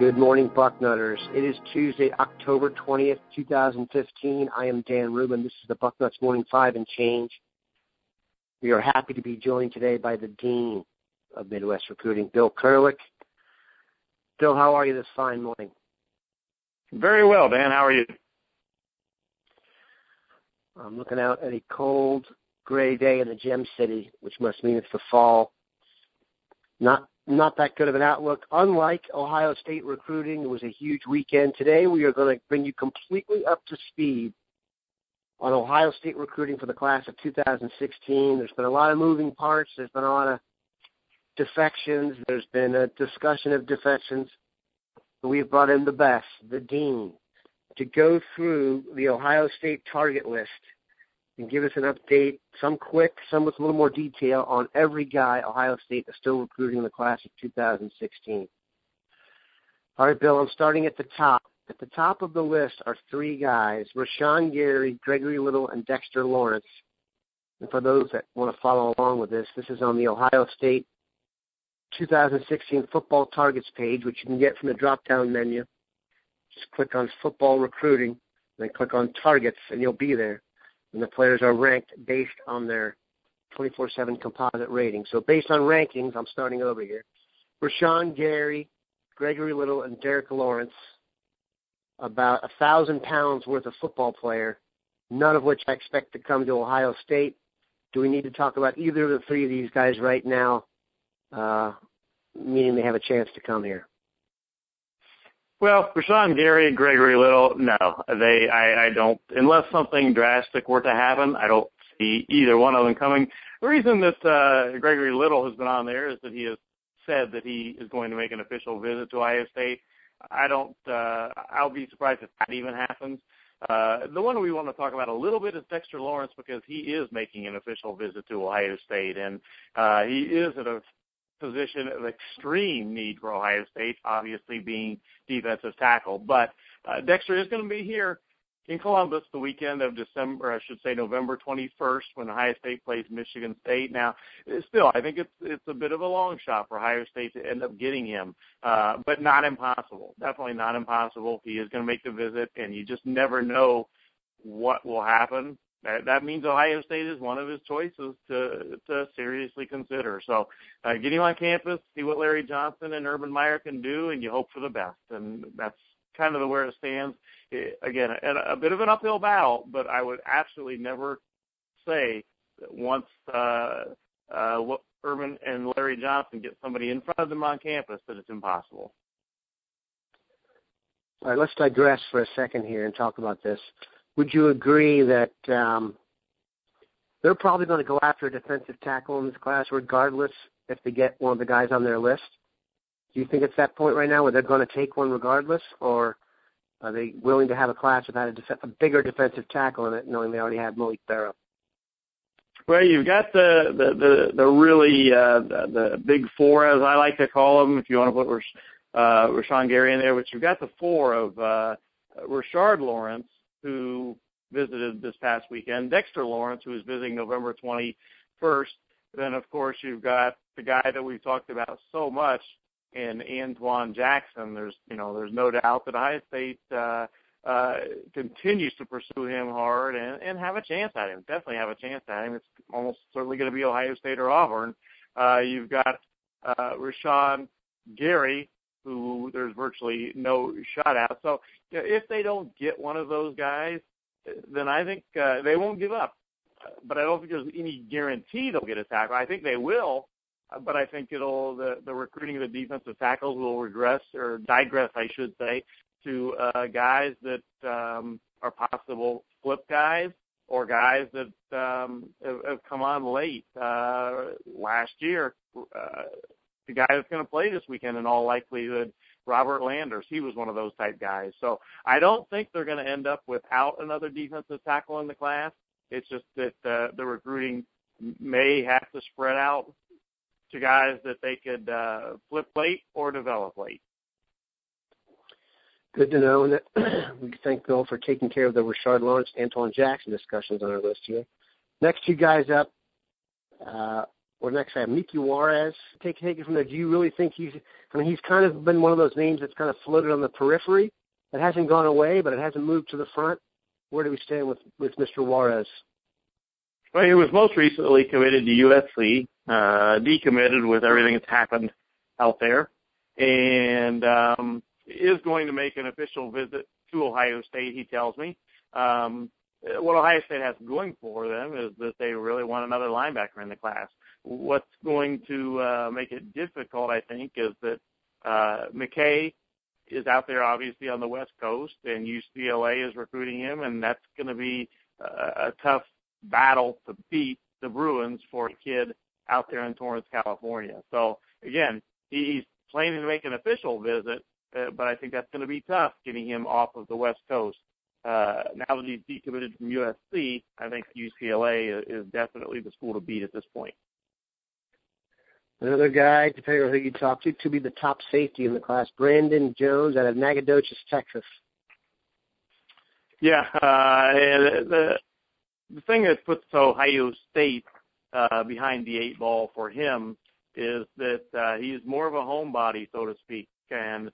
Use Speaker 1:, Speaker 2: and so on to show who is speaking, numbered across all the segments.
Speaker 1: Good morning, Bucknutters. It is Tuesday, October 20th, 2015. I am Dan Rubin. This is the Bucknuts Morning 5 and Change. We are happy to be joined today by the Dean of Midwest Recruiting, Bill Kerwick. Bill, how are you this fine morning?
Speaker 2: Very well, Dan. How are you?
Speaker 1: I'm looking out at a cold, gray day in the Gem City, which must mean it's the fall. Not that good of an outlook. Unlike Ohio State recruiting, it was a huge weekend. Today we are going to bring you completely up to speed on Ohio State recruiting for the class of 2016. There's been a lot of moving parts. There's been a lot of defections. There's been a discussion of defections. We've brought in the best, the Dean, to go through the Ohio State target list and give us an update, some quick, some with a little more detail on every guy Ohio State is still recruiting in the class of 2016. All right, Bill, I'm starting at the top. At the top of the list are three guys, Rashard Gary, Gregory Little, and Dexter Lawrence. And for those that want to follow along with this, this is on the Ohio State 2016 football targets page, which you can get from the drop-down menu. Just click on football recruiting, then click on targets, and you'll be there. And the players are ranked based on their 24/7 composite rating. So based on rankings, I'm starting over here. Rashard Gary, Gregory Little, and Derek Lawrence, about 1,000 pounds worth of football player, none of which I expect to come to Ohio State. Do we need to talk about either of the three of these guys right now, meaning they have a chance to come here?
Speaker 2: Well, Rashard Gary and Gregory Little, no. I don't, unless something drastic were to happen, I don't see either one of them coming. The reason that Gregory Little has been on there is that he has said that he is going to make an official visit to Ohio State. I'll be surprised if that even happens. The one we want to talk about a little bit is Dexter Lawrence, because he is making an official visit to Ohio State, and he is at a position of extreme need for Ohio State, obviously being defensive tackle. But Dexter is going to be here in Columbus the weekend of November 21st, when Ohio State plays Michigan State. Now, still, I think it's a bit of a long shot for Ohio State to end up getting him, but not impossible. Definitely not impossible. He is going to make the visit, and you just never know what will happen. That means Ohio State is one of his choices to seriously consider. So get him on campus, see what Larry Johnson and Urban Meyer can do, and you hope for the best. And that's kind of where it stands. Again, a bit of an uphill battle, but I would absolutely never say that once Urban and Larry Johnson get somebody in front of them on campus that it's impossible.
Speaker 1: All right, let's digress for a second here and talk about this. Would you agree that they're probably going to go after a defensive tackle in this class regardless if they get one of the guys on their list? Do you think it's that point right now where they're going to take one regardless, or are they willing to have a class without a bigger defensive tackle in it, knowing they already have Malik Barrow?
Speaker 2: Well, you've got the really the big four, as I like to call them, if you want to put Rashard Gary in there, but you've got the four of Rashard Lawrence, who visited this past weekend, Dexter Lawrence, who is visiting November 21st. Then, of course, you've got the guy that we've talked about so much in Antwuan Jackson. There's no doubt that Ohio State continues to pursue him hard and have a chance at him. Definitely have a chance at him. It's almost certainly going to be Ohio State or Auburn. You've got Rashard Gary, who there's virtually no shot at. So if they don't get one of those guys, then I think they won't give up. But I don't think there's any guarantee they'll get a tackle. I think they will, but I think the recruiting of the defensive tackles will digress, I should say, to guys that are possible flip guys or guys that have come on late. Last year, the guy that's going to play this weekend, in all likelihood, Robert Landers. He was one of those type guys. So I don't think they're going to end up without another defensive tackle in the class. It's just that the recruiting may have to spread out to guys that they could flip late or develop late.
Speaker 1: Good to know. And we thank Bill for taking care of the Rashard Lawrence, Antwuan Jackson discussions on our list here. Next two guys up, or next I have Mique Juarez. Take it from there. Do you really think he's kind of been one of those names that's kind of floated on the periphery. It hasn't gone away, but it hasn't moved to the front. Where do we stand with Mr. Juarez?
Speaker 2: Well, he was most recently committed to USC, decommitted with everything that's happened out there, and is going to make an official visit to Ohio State, he tells me. What Ohio State has going for them is that they really want another linebacker in the class. What's going to make it difficult, I think, is that Mique is out there obviously on the West Coast, and UCLA is recruiting him, and that's going to be a tough battle to beat the Bruins for a kid out there in Torrance, California. So, again, he's planning to make an official visit, but I think that's going to be tough getting him off of the West Coast. Now that he's decommitted from USC, I think UCLA is definitely the school to beat at this point.
Speaker 1: Another guy, depending on who you talk to be the top safety in the class, Brandon Jones out of Nacogdoches, Texas.
Speaker 2: Yeah, the thing that puts Ohio State behind the eight ball for him is that he's more of a homebody, so to speak, and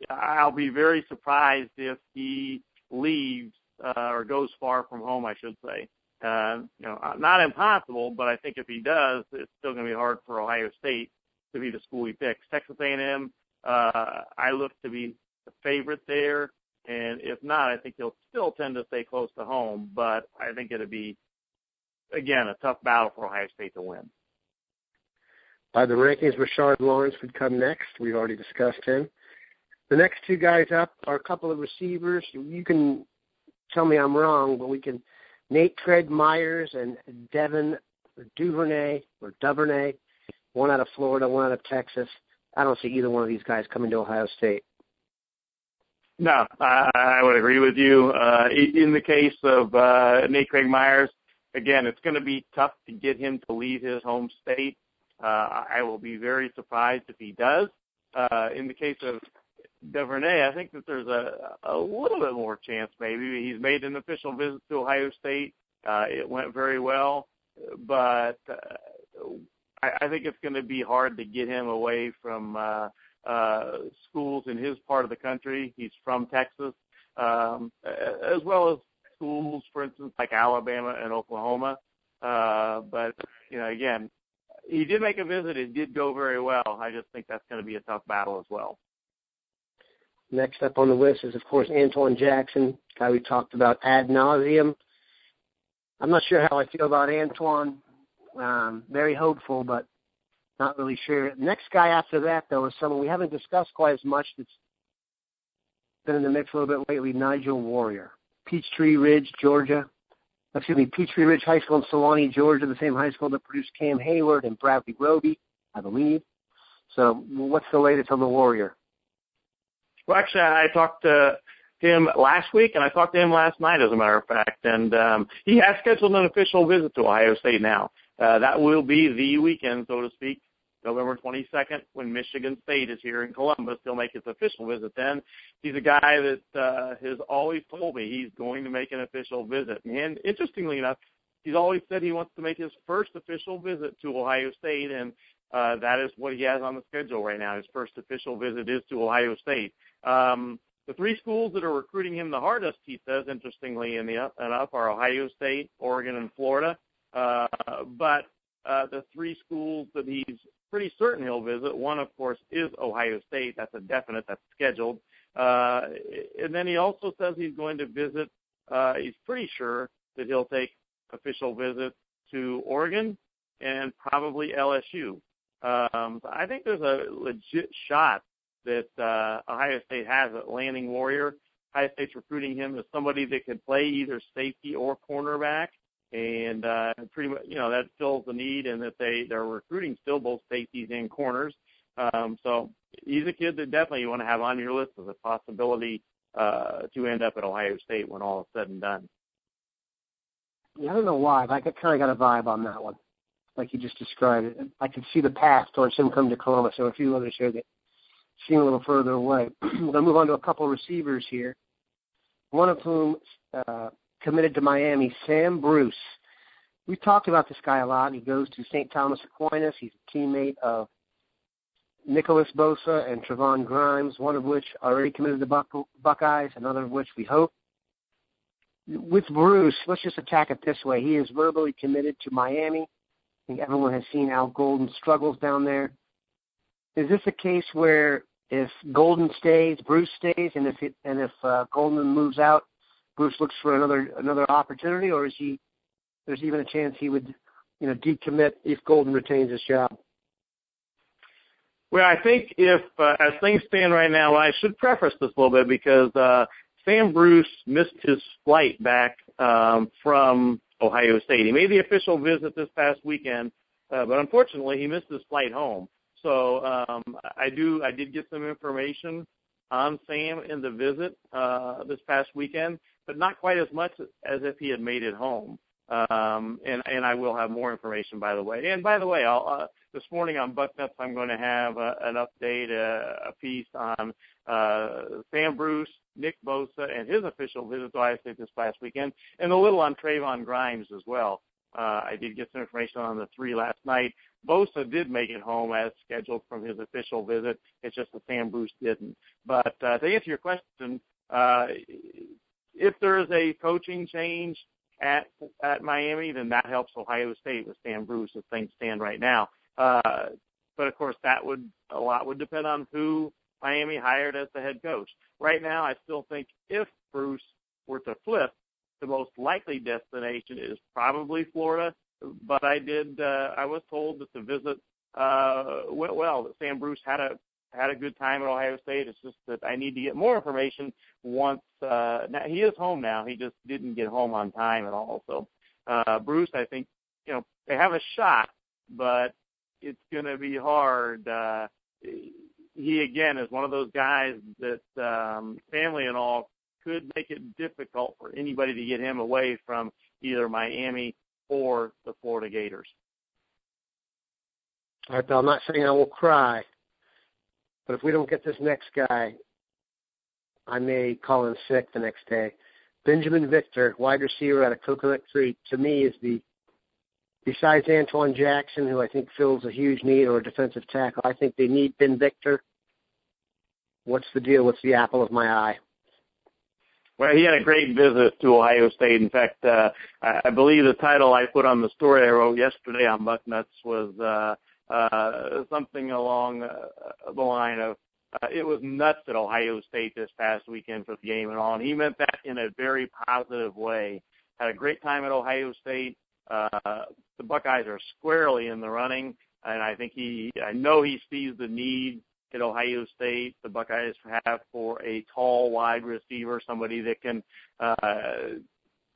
Speaker 2: I'll be very surprised if he leaves or goes far from home, I should say. Not impossible, but I think if he does, it's still going to be hard for Ohio State to be the school he picks. Texas A&M, I look to be the favorite there, and if not, I think he'll still tend to stay close to home, but I think it'll be, again, a tough battle for Ohio State to win.
Speaker 1: By the rankings, Rashard Lawrence would come next. We've already discussed him. The next two guys up are a couple of receivers. You can tell me I'm wrong, but we can – Nate Craig Myers and Devin Duvernay, one out of Florida, one out of Texas. I don't see either one of these guys coming to Ohio State.
Speaker 2: No, I would agree with you. In the case of Nate Craig Myers, again, it's going to be tough to get him to leave his home state. I will be very surprised if he does. In the case of Duvernay, I think that there's a little bit more chance maybe. He's made an official visit to Ohio State. It went very well, but I think it's going to be hard to get him away from schools in his part of the country. He's from Texas, as well as schools, for instance, like Alabama and Oklahoma. But, again, he did make a visit. It did go very well. I just think that's going to be a tough battle as well.
Speaker 1: Next up on the list is, of course, Antwuan Jackson, guy we talked about ad nauseum. I'm not sure how I feel about Antwuan. Very hopeful, but not really sure. Next guy after that, though, is someone we haven't discussed quite as much that's been in the mix a little bit lately, Nigel Warrior. Peachtree Ridge High School in Sewanee, Georgia, the same high school that produced Cam Hayward and Bradley Roby, I believe. So what's the latest on the Warrior?
Speaker 2: Well, actually, I talked to him last week, and I talked to him last night, as a matter of fact. And he has scheduled an official visit to Ohio State now. That will be the weekend, so to speak, November 22nd, when Michigan State is here in Columbus. He'll make his official visit then. He's a guy that has always told me he's going to make an official visit. And interestingly enough, he's always said he wants to make his first official visit to Ohio State, and that is what he has on the schedule right now. His first official visit is to Ohio State. The three schools that are recruiting him the hardest, he says, interestingly enough, are Ohio State, Oregon, and Florida. But the three schools that he's pretty certain he'll visit, one, of course, is Ohio State. That's a definite. That's scheduled. And then he also says he's going to visit, he's pretty sure that he'll take official visits to Oregon and probably LSU. I think there's a legit shot that Ohio State has at landing Warrior. Ohio State's recruiting him as somebody that could play either safety or cornerback, and pretty much, that fills the need, and that they're recruiting still both safeties and corners. So he's a kid that definitely you want to have on your list as a possibility to end up at Ohio State when all is said and done.
Speaker 1: Yeah, I don't know why, but I kind of got a vibe on that one, like you just described it. I could see the path towards him coming to Columbus. So a few others here that seem a little further away. We're going to move on to a couple of receivers here, one of whom committed to Miami, Sam Bruce. we've talked about this guy a lot. He goes to St. Thomas Aquinas. He's a teammate of Nicholas Bosa and Trevon Grimes, one of which already committed to the Buckeyes, another of which we hope. With Bruce, let's just attack it this way. He is verbally committed to Miami. I think everyone has seen Al Golden's struggles down there. Is this a case where if Golden stays, Bruce stays, and if Golden moves out, Bruce looks for another opportunity, or there's even a chance he would, decommit if Golden retains his job?
Speaker 2: Well, I think if, as things stand right now, I should preface this a little bit because Sam Bruce missed his flight back from Ohio State. He made the official visit this past weekend, but unfortunately he missed his flight home. So I did get some information on Sam in the visit this past weekend, but not quite as much as if he had made it home. And I will have more information, by the way. And by the way, I'll this morning on Bucknuts, I'm going to have an update, a piece on Sam Bruce, Nick Bosa, and his official visit to Ohio State this past weekend, and a little on Trevon Grimes as well. I did get some information on the three last night. Bosa did make it home as scheduled from his official visit. It's just that Sam Bruce didn't. But to answer your question, if there is a coaching change at Miami, then that helps Ohio State with Sam Bruce as things stand right now. But of course, a lot would depend on who Miami hired as the head coach. Right now, I still think if Bruce were to flip, the most likely destination is probably Florida. But I was told that the visit went well. That Sam Bruce had a good time at Ohio State. It's just that I need to get more information once. Now he is home now. He just didn't get home on time at all. So Bruce, I think, they have a shot, but it's going to be hard. He, again, is one of those guys that family and all could make it difficult for anybody to get him away from either Miami or the Florida Gators.
Speaker 1: All right, Bill, I'm not saying I will cry, but if we don't get this next guy, I may call in sick the next day. Binjimin Victor, wide receiver out of Coconut Creek, to me is besides Antwuan Jackson, who I think fills a huge need, or a defensive tackle, I think they need Ben Victor. What's the deal? What's the apple of my eye?
Speaker 2: Well, he had a great visit to Ohio State. In fact, I believe the title I put on the story I wrote yesterday on Bucknuts was something along the line of, it was nuts at Ohio State this past weekend for the game and all. And he meant that in a very positive way. Had a great time at Ohio State. The Buckeyes are squarely in the running, and I know he sees the need at Ohio State the Buckeyes have for a tall wide receiver, somebody that can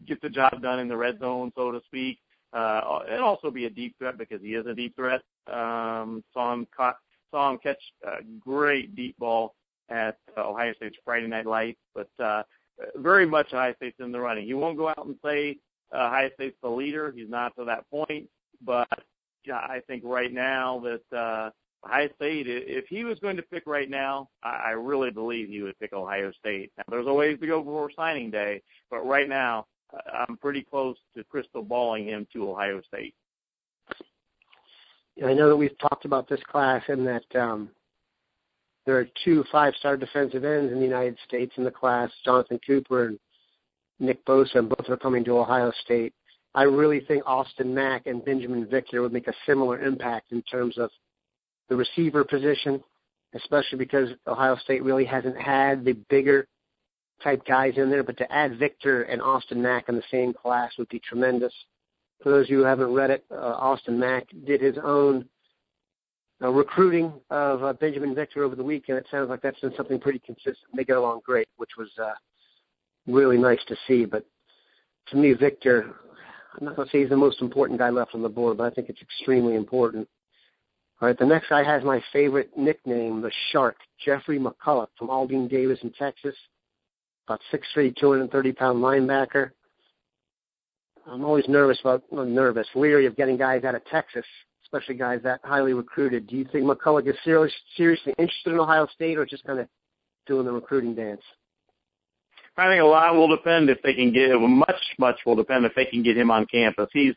Speaker 2: get the job done in the red zone, so to speak, and also be a deep threat because he is a deep threat. Saw him catch a great deep ball at Ohio State's Friday Night Lights, but very much Ohio State's in the running. He won't go out and say Ohio State's the leader. He's not to that point, but I think right now that Ohio State, if he was going to pick right now, I really believe he would pick Ohio State. Now, there's a ways to go before signing day, but right now I'm pretty close to crystal balling him to Ohio State.
Speaker 1: I know that we've talked about this class and that there are 2 5-star defensive ends in the United States in the class, Jonathan Cooper and Nick Bosa, and both are coming to Ohio State. I really think Austin Mack and Binjimin Victor would make a similar impact in terms of the receiver position, especially because Ohio State really hasn't had the bigger type guys in there. But to add Victor and Austin Mack in the same class would be tremendous. For those of you who haven't read it, Austin Mack did his own recruiting of Binjimin Victor over the weekend. It sounds like that's been something pretty consistent. They get along great, which was really nice to see. But to me, Victor, I'm not going to say he's the most important guy left on the board, but I think it's extremely important. All right, the next guy has my favorite nickname, the Shark, Jeffrey McCulloch from Aldine Davis in Texas, about 6'3", 230-pound linebacker. I'm always leery of getting guys out of Texas, especially guys that highly recruited. Do you think McCulloch is seriously interested in Ohio State or just kind of doing the recruiting dance?
Speaker 2: I think a lot will depend if they can get much will depend if they can get him on campus. He's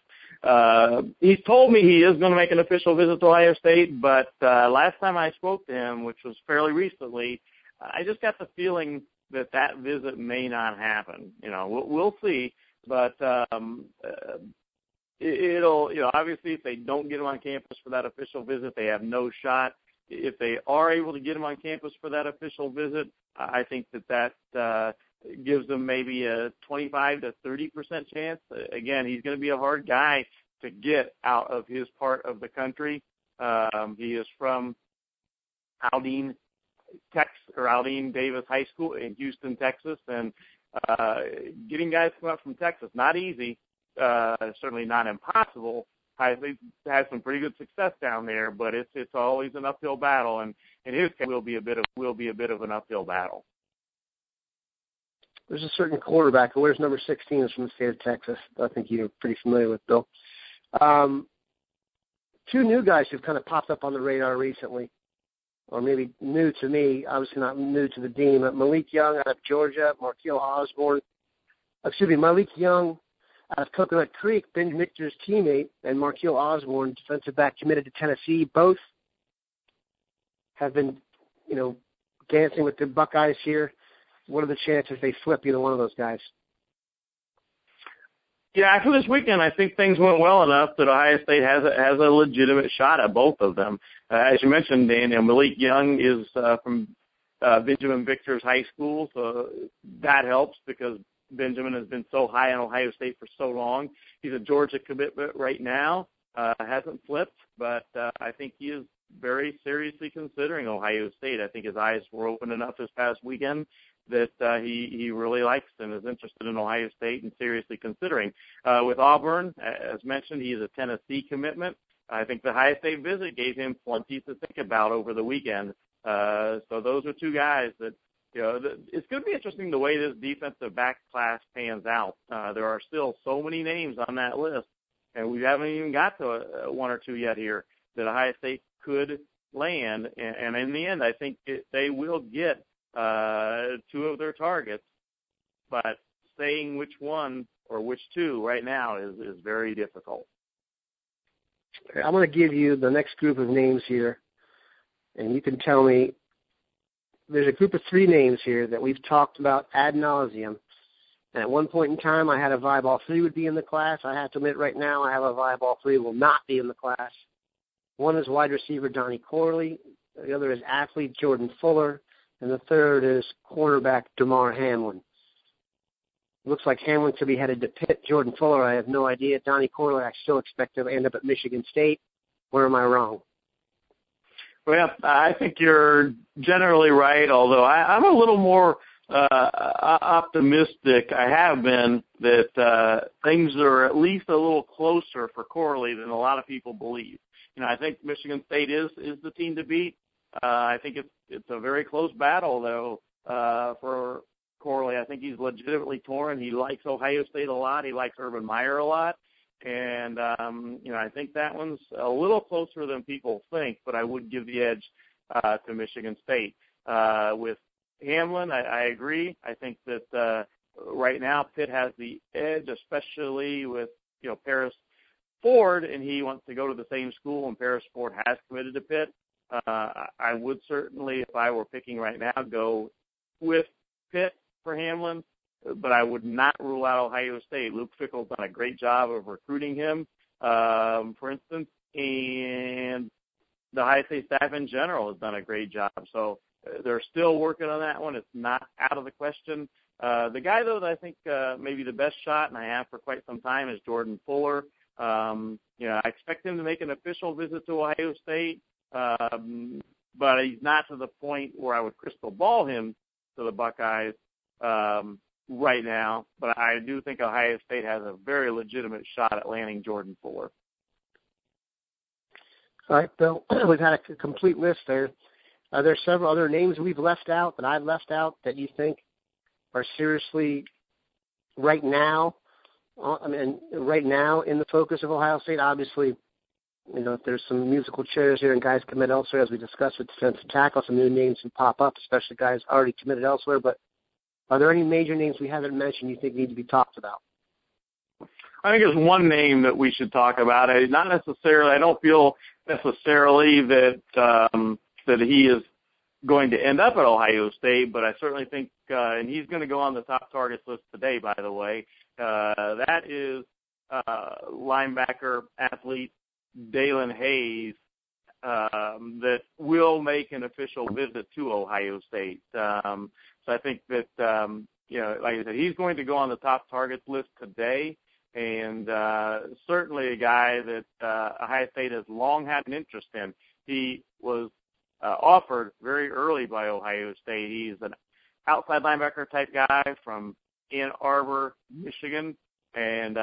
Speaker 2: He's told me he is going to make an official visit to Ohio State, but last time I spoke to him, which was fairly recently, I just got the feeling that visit may not happen. We'll see, but it'll, obviously if they don't get him on campus for that official visit, they have no shot. If they are able to get him on campus for that official visit, I think that gives them maybe a 25 to 30% chance. Again, he's going to be a hard guy to get out of his part of the country. He is from Aldine Davis High School in Houston, Texas, and getting guys to come up from Texas, not easy, certainly not impossible. He's had some pretty good success down there, but it's always an uphill battle, and in his case, will be a bit of an uphill battle.
Speaker 1: There's a certain quarterback who wears number 16 is from the state of Texas. I think you're pretty familiar with, Bill. Two new guys who've kind of popped up on the radar recently, or maybe new to me, obviously not new to the Dean, but Malek Young out of Georgia, Malek Young out of Coconut Creek, Binjimin Victor's teammate, and Marquill Osborne, defensive back committed to Tennessee. Both have been, dancing with the Buckeyes here. What are the chances they flip either one of those guys?
Speaker 2: Yeah, after this weekend, I think things went well enough that Ohio State has a legitimate shot at both of them. As you mentioned, Dan, Malek Young is from Binjimin Victor's high school, so that helps because Binjimin has been so high on Ohio State for so long. He's a Georgia commitment right now, hasn't flipped, but I think he is very seriously considering Ohio State. I think his eyes were open enough this past weekend that he really likes and is interested in Ohio State and seriously considering. With Auburn, as mentioned, he is a Tennessee commitment. I think the Ohio State visit gave him plenty to think about over the weekend. So those are two guys that, it's going to be interesting the way this defensive back class pans out. There are still so many names on that list, and we haven't even got to one or two yet here that Ohio State could land. And in the end, I think they will get two of their targets, but saying which one or which two right now is very difficult.
Speaker 1: I'm going to give you the next group of names here, and you can tell me. There's a group of three names here that we've talked about ad nauseum. And at one point in time, I had a vibe all three would be in the class. I have to admit right now I have a vibe all three will not be in the class. One is wide receiver Donnie Corley. The other is athlete Jordan Fuller. And the third is cornerback Damar Hamlin. Looks like Hamlin to be headed to Pitt. Jordan Fuller, I have no idea. Donnie Corley, I still expect to end up at Michigan State. Where am I wrong?
Speaker 2: Well, I think you're generally right, although I'm a little more optimistic. I have been that things are at least a little closer for Corley than a lot of people believe. I think Michigan State is the team to beat. I think it's a very close battle, though, for Corley. I think he's legitimately torn. He likes Ohio State a lot. He likes Urban Meyer a lot. And, I think that one's a little closer than people think, but I would give the edge to Michigan State. With Hamlin, I agree. I think that right now Pitt has the edge, especially with, Paris Ford, and he wants to go to the same school, and Paris Ford has committed to Pitt. I would certainly, if I were picking right now, go with Pitt for Hamlin, but I would not rule out Ohio State. Luke Fickell's done a great job of recruiting him, for instance, and the Ohio State staff in general has done a great job. So they're still working on that one. It's not out of the question. The guy, though, that I think maybe the best shot, and I have for quite some time, is Jordan Fuller. I expect him to make an official visit to Ohio State, but he's not to the point where I would crystal ball him to the Buckeyes right now. But I do think Ohio State has a very legitimate shot at landing Jordan Fuller.
Speaker 1: All right, Bill, we've had a complete list there. Are there several other names we've left out that I've left out that you think are seriously right now in the focus of Ohio State? Obviously, there's some musical chairs here and guys commit elsewhere, as we discussed with defensive tackle, some new names can pop up, especially guys already committed elsewhere. But are there any major names we haven't mentioned you think need to be talked about?
Speaker 2: I think there's one name that we should talk about. Not necessarily. I don't feel necessarily that that he is going to end up at Ohio State, but I certainly think, and he's going to go on the top targets list today, by the way. That is linebacker athlete Daelin Hayes, that will make an official visit to Ohio State. So I think that, like I said, he's going to go on the top targets list today, and certainly a guy that Ohio State has long had an interest in. He was offered very early by Ohio State. He's an outside linebacker type guy from Ann Arbor, Michigan, and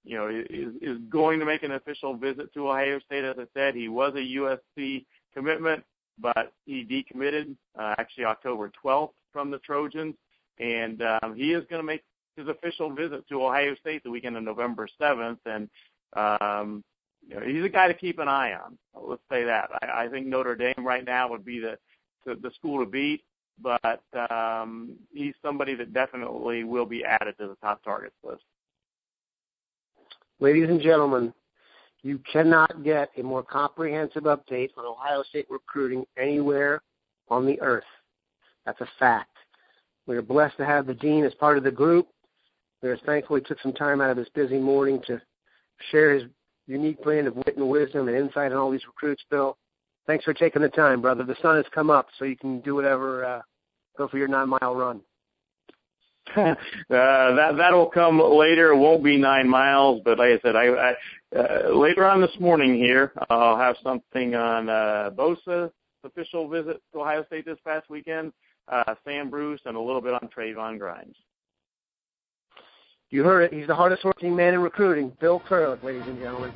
Speaker 2: is going to make an official visit to Ohio State. As I said, he was a USC commitment, but he decommitted actually October 12th from the Trojans, and he is going to make his official visit to Ohio State the weekend of November 7th, and he's a guy to keep an eye on. Let's say that. I think Notre Dame right now would be the school to beat, but he's somebody that definitely will be added to the top targets list.
Speaker 1: Ladies and gentlemen, you cannot get a more comprehensive update on Ohio State recruiting anywhere on the earth. That's a fact. We are blessed to have the dean as part of the group. We are thankful he took some time out of his busy morning to share his unique blend of wit and wisdom and insight on all these recruits, Bill. Thanks for taking the time, brother. The sun has come up, so you can do whatever, go for your 9-mile run.
Speaker 2: That'll come later. It won't be 9 miles, but like I said, I later on this morning here, I'll have something on Bosa's official visit to Ohio State this past weekend, Sam Bruce, and a little bit on Trayvon Grimes.
Speaker 1: You heard it. He's the hardest working man in recruiting, Bill Kurlick, ladies and gentlemen.